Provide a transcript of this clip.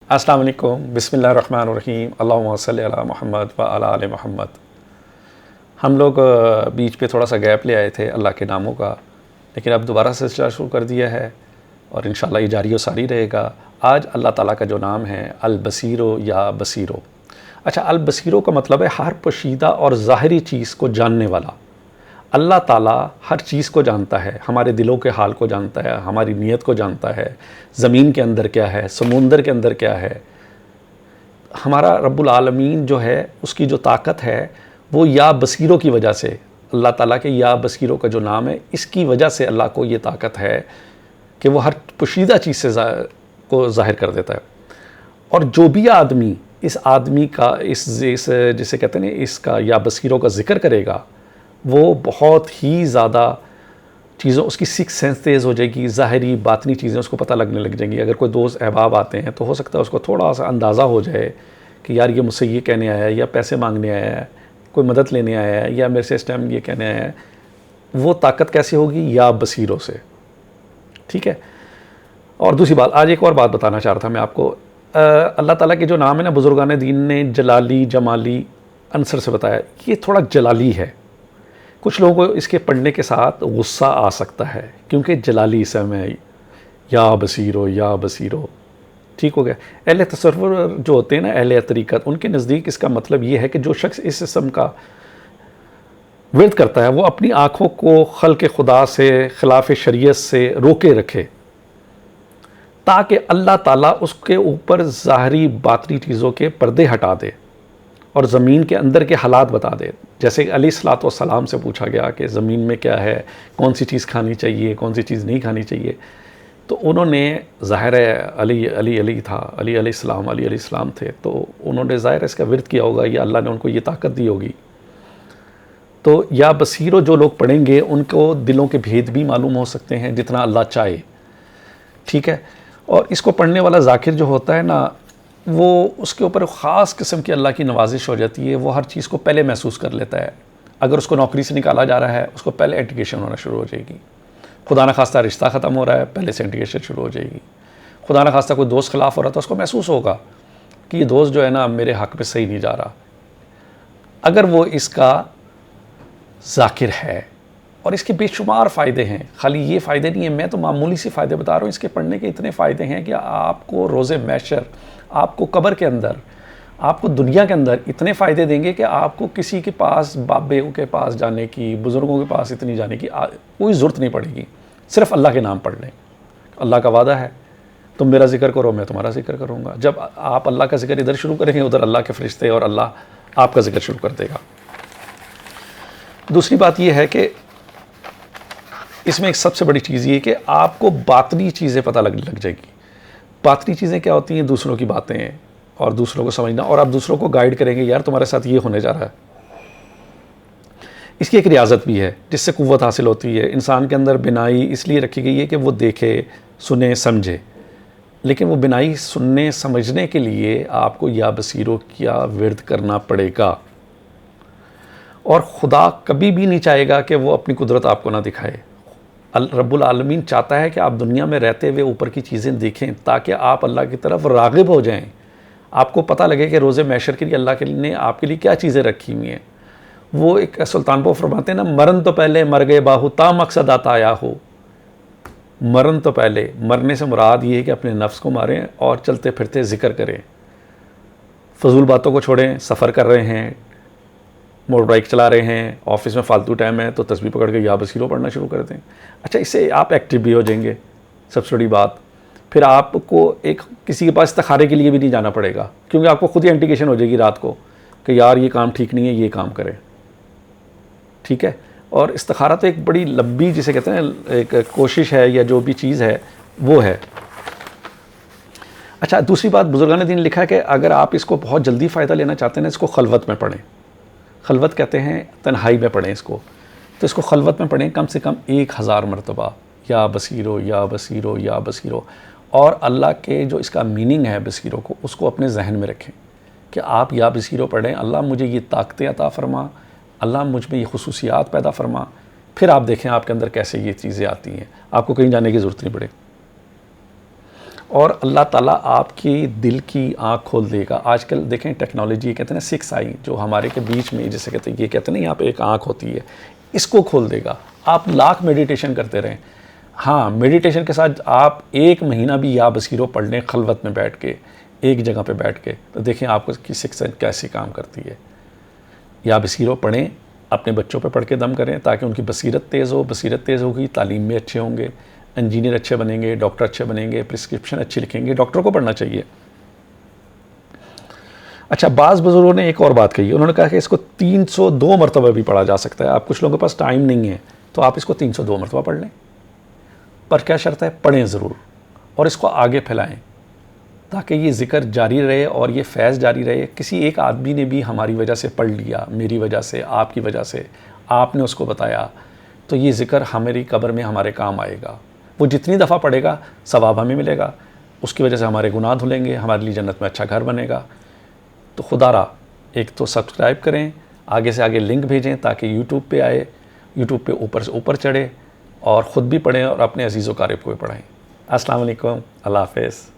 السلام علیکم، بسم اللہ الرحمن الرحیم، اللہم صلی علی محمد و علی آل محمد۔ ہم لوگ بیچ پہ تھوڑا سا گیپ لے آئے تھے اللہ کے ناموں کا، لیکن اب دوبارہ سلسلہ شروع کر دیا ہے اور انشاءاللہ یہ جاری و ساری رہے گا۔ آج اللہ تعالیٰ کا جو نام ہے البصیرو یا بصیرو۔ اچھا، البصیرو کا مطلب ہے ہر پوشیدہ اور ظاہری چیز کو جاننے والا۔ اللہ تعالیٰ ہر چیز کو جانتا ہے، ہمارے دلوں کے حال کو جانتا ہے، ہماری نیت کو جانتا ہے، زمین کے اندر کیا ہے، سمندر کے اندر کیا ہے۔ ہمارا رب العالمین جو ہے اس کی جو طاقت ہے وہ یا بصیروں کی وجہ سے، اللہ تعالیٰ کے یا بصیروں کا جو نام ہے اس کی وجہ سے اللہ کو یہ طاقت ہے کہ وہ ہر پوشیدہ چیز سے کو ظاہر کر دیتا ہے۔ اور جو بھی آدمی اس آدمی کا اس جسے کہتے ہیں اس کا یا بصیروں کا ذکر کرے گا، وہ بہت ہی زیادہ چیزوں، اس کی سکس سینس تیز ہو جائے گی، ظاہری باطنی چیزیں اس کو پتہ لگنے لگ جائیں گی۔ اگر کوئی دوست احباب آتے ہیں تو ہو سکتا ہے اس کو تھوڑا سا اندازہ ہو جائے کہ یار یہ مجھ سے یہ کہنے آیا ہے، یا پیسے مانگنے آیا ہے، کوئی مدد لینے آیا ہے، یا میرے سے اس ٹائم یہ کہنے آیا ہے۔ وہ طاقت کیسے ہوگی؟ یا بصیروں سے، ٹھیک ہے۔ اور دوسری بات، آج ایک اور بات بتانا چاہ رہا تھا میں آپ کو۔ اللہ تعالیٰ کے جو نام ہے نا، بزرگان دین نے جلالی جمالی عنصر سے بتایا، یہ تھوڑا جلالی ہے۔ کچھ لوگوں کو اس کے پڑھنے کے ساتھ غصہ آ سکتا ہے کیونکہ جلالی اسم ہے، یا بصیرو یا بصیرو، ٹھیک ہو گیا۔ اہل تصور جو ہوتے ہیں نا، اہل طریقت، ان کے نزدیک اس کا مطلب یہ ہے کہ جو شخص اس اسم کا ورد کرتا ہے وہ اپنی آنکھوں کو خلق خدا سے، خلاف شریعت سے روکے رکھے، تاکہ اللہ تعالیٰ اس کے اوپر ظاہری باطنی چیزوں کے پردے ہٹا دے اور زمین کے اندر کے حالات بتا دے۔ جیسے کہ علیہ الصلوۃ والسلام سے پوچھا گیا کہ زمین میں کیا ہے، کون سی چیز کھانی چاہیے، کون سی چیز نہیں کھانی چاہیے، تو انہوں نے ظاہر ہے علی تھا، علی علیہ السلام تھے، تو انہوں نے ظاہر اس کا ورد کیا ہوگا یا اللہ نے ان کو یہ طاقت دی ہوگی۔ تو یا بصیرو جو لوگ پڑھیں گے ان کو دلوں کے بھید بھی معلوم ہو سکتے ہیں جتنا اللہ چاہے، ٹھیک ہے۔ اور اس کو پڑھنے والا ذاکر جو ہوتا ہے نا، وہ اس کے اوپر خاص قسم کی اللہ کی نوازش ہو جاتی ہے، وہ ہر چیز کو پہلے محسوس کر لیتا ہے۔ اگر اس کو نوکری سے نکالا جا رہا ہے، اس کو پہلے انٹیگریشن ہونا شروع ہو جائے گی۔ خدا نخواستہ رشتہ ختم ہو رہا ہے، پہلے سے انٹیگریشن شروع ہو جائے گی۔ خدا نخواستہ کوئی دوست خلاف ہو رہا تو اس کو محسوس ہوگا کہ یہ دوست جو ہے نا میرے حق میں صحیح نہیں جا رہا، اگر وہ اس کا ذاکر ہے۔ اور اس کے بے شمار فائدے ہیں، خالی یہ فائدے نہیں ہیں، میں تو معمولی سی فائدے بتا رہا ہوں، اس کے پڑھنے کے اتنے فائدے ہیں کہ آپ کو روز محشر، آپ کو قبر کے اندر، آپ کو دنیا کے اندر اتنے فائدے دیں گے کہ آپ کو کسی کے پاس، باپ بیٹوں کے پاس جانے کی، بزرگوں کے پاس اتنی جانے کی کوئی ضرورت نہیں پڑے گی۔ صرف اللہ کے نام پڑھ لیں۔ اللہ کا وعدہ ہے، تم میرا ذکر کرو میں تمہارا ذکر کروں گا۔ جب آپ اللہ کا ذکر ادھر شروع کریں گے، ادھر اللہ کے فرشتے اور اللہ آپ کا ذکر شروع کر دے گا۔ دوسری بات یہ ہے کہ اس میں ایک سب سے بڑی چیز یہ کہ آپ کو باطنی چیزیں پتہ لگ جائے گی۔ باطنی چیزیں کیا ہوتی ہیں؟ دوسروں کی باتیں اور دوسروں کو سمجھنا، اور آپ دوسروں کو گائیڈ کریں گے، یار تمہارے ساتھ یہ ہونے جا رہا ہے۔ اس کی ایک ریاضت بھی ہے جس سے قوت حاصل ہوتی ہے۔ انسان کے اندر بینائی اس لیے رکھی گئی ہے کہ وہ دیکھے، سنے، سمجھے، لیکن وہ بینائی سننے سمجھنے کے لیے آپ کو یا بصیرو کیا ورد کرنا پڑے گا۔ اور خدا کبھی بھی نہیں چاہے گا کہ وہ اپنی قدرت آپ کو نہ دکھائے۔ رب العالمین چاہتا ہے کہ آپ دنیا میں رہتے ہوئے اوپر کی چیزیں دیکھیں تاکہ آپ اللہ کی طرف راغب ہو جائیں، آپ کو پتہ لگے کہ روز محشر کے لیے اللہ کے نے آپ کے لیے کیا چیزیں رکھی ہوئی ہیں۔ وہ ایک سلطان پور فرماتے ہیں نا، مرن تو پہلے مر گئے باہو تا مقصد آتا آیا ہو۔ مرن تو پہلے، مرنے سے مراد یہ ہے کہ اپنے نفس کو ماریں اور چلتے پھرتے ذکر کریں، فضول باتوں کو چھوڑیں۔ سفر کر رہے ہیں، موٹر بائک چلا رہے ہیں، آفس میں فالتو ٹائم ہے تو تسبیح پکڑ کے یا بصیرو پڑھنا شروع کر دیں۔ اچھا، اس سے آپ ایکٹیو بھی ہو جائیں گے، سب سے بڑی بات۔ پھر آپ کو کسی کے پاس استخارے کے لیے بھی نہیں جانا پڑے گا، کیونکہ آپ کو خود ہی انٹیگریشن ہو جائے گی رات کو کہ یار یہ کام ٹھیک نہیں ہے، یہ کام کریں، ٹھیک ہے۔ اور استخارہ تو ایک بڑی لمبی، جسے کہتے ہیں ایک کوشش ہے یا جو بھی چیز ہے وہ ہے۔ اچھا، دوسری بات، بزرگان دین نے لکھا ہے کہ اگر آپ اس کو بہت جلدی فائدہ لینا چاہتے ہیں نا، اس کو خلوت میں پڑھیں۔ خلوت کہتے ہیں تنہائی میں پڑھیں اس کو، تو اس کو خلوت میں پڑھیں کم سے کم 1000 مرتبہ، یا بصیرو یا بصیرو یا بصیرو۔ اور اللہ کے جو اس کا میننگ ہے بصیرو کو، اس کو اپنے ذہن میں رکھیں کہ آپ یا بصیرو پڑھیں، اللہ مجھے یہ طاقتیں عطا فرما، اللہ مجھ میں یہ خصوصیات پیدا فرما، پھر آپ دیکھیں آپ کے اندر کیسے یہ چیزیں آتی ہیں، آپ کو کہیں جانے کی ضرورت نہیں پڑے۔ اور اللہ تعالیٰ آپ کی دل کی آنکھ کھول دے گا. آج کل دیکھیں ٹیکنالوجی کہتے ہیں 6 آئی جو ہمارے کے بیچ میں جیسے کہتے ہیں، یہ کہتے ہیں نا یہاں پہ ایک آنکھ ہوتی ہے، اس کو کھول دے گا. آپ لاکھ میڈیٹیشن کرتے رہیں. ہاں میڈیٹیشن کے ساتھ آپ 1 مہینہ بھی یا بصیرو پڑھ لیں خلوت میں بیٹھ کے، ایک جگہ پہ بیٹھ کے، تو دیکھیں آپ کو کی 6 کیسی کام کرتی ہے. یا بصیرو پڑھیں، اپنے بچوں پہ پڑھ کے دم کریں تاکہ ان کی بصیرت تیز ہو. بصیرت تیز ہوگی، تعلیم میں اچھے ہوں گے، انجینئر اچھے بنیں گے، ڈاکٹر اچھے بنیں گے، پرسکرپشن اچھی لکھیں گے. ڈاکٹر کو پڑھنا چاہیے. اچھا، بعض بزرگوں نے ایک اور بات کہی، انہوں نے کہا کہ اس کو 302 مرتبہ بھی پڑھا جا سکتا ہے. آپ کچھ لوگوں کے پاس ٹائم نہیں ہے تو آپ اس کو 302 مرتبہ پڑھ لیں، پر کیا شرط ہے؟ پڑھیں ضرور اور اس کو آگے پھیلائیں تاکہ یہ ذکر جاری رہے اور یہ فیض جاری رہے. کسی ایک آدمی نے بھی ہماری وجہ سے پڑھ لیا، میری وجہ سے، آپ کی وجہ سے، آپ نے اس کو بتایا، تو یہ ذکر ہماری قبر میں ہمارے کام آئے گا. وہ جتنی دفعہ پڑھے گا ثواب ہمیں ملے گا، اس کی وجہ سے ہمارے گناہ دھلیں گے، ہمارے لیے جنت میں اچھا گھر بنے گا. تو خدا را ایک تو سبسکرائب کریں، آگے سے آگے لنک بھیجیں تاکہ یوٹیوب پہ آئے، یوٹیوب پہ اوپر سے اوپر چڑھے، اور خود بھی پڑھیں اور اپنے عزیز و قارب کو بھی پڑھائیں. السلام علیکم، اللہ حافظ.